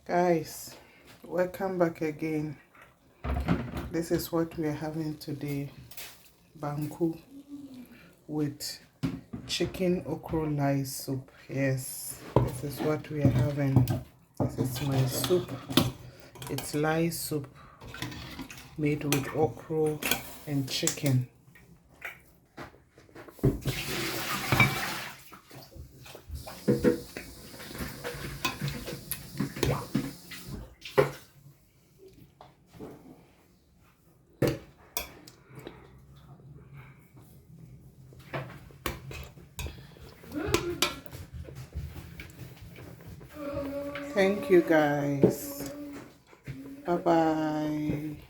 Guys, welcome back again. This is what we are having today: Banku with chicken okra light soup. Yes, this is what we are having. This is my soup. It's light soup made with okra and chicken. Thank you guys. Bye bye.